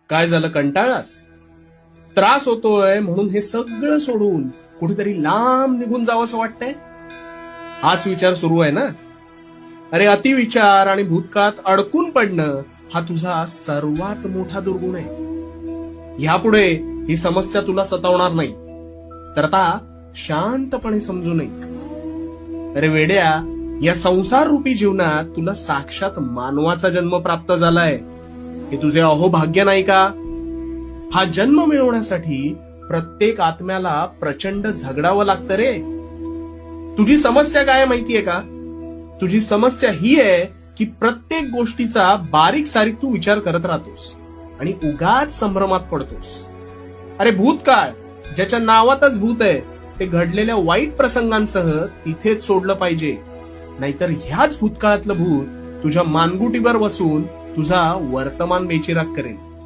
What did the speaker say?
काय झालं, कंटाळास? त्रास होतोय म्हणून हे सगळं सोडून कुठेतरी लांब निघून जावंसं वाटतंय? हाच विचार सुरू आहे ना? अरे, अतिविचार आणि भूतकाळात अडकून पडणं हा तुझा सर्वात मोठा दुर्गुण आहे. यापुढे ही समस्या तुला सतावणार नाही. तर आता शांतपणे समजू नये. अरे वेड्या, या संसार रूपी जीवनात तुला साक्षात मानवाचा जन्म प्राप्त झालाय. हे तुझे अहोभाग्य नाही का? हा जन्म मिळवण्यासाठी प्रत्येक आत्म्याला प्रचंड झगडावं लागतं रे. तुझी समस्या काय माहितीये का? तुझी समस्या ही आहे की प्रत्येक गोष्टीचा बारीक सारीक तू विचार करत राहतोस आणि उगाच संभ्रमात पडतोस. अरे भूतकाळ ज्याच्या नावातच भूत आहे, ते घडलेल्या वाईट प्रसंगांसह तिथेच सोडलं पाहिजे. नाहीतर ह्याच भूतकाळातलं भूत तुझ्या मानगुटीवर बसून तुझा वर्तमान बेचिराग करेल.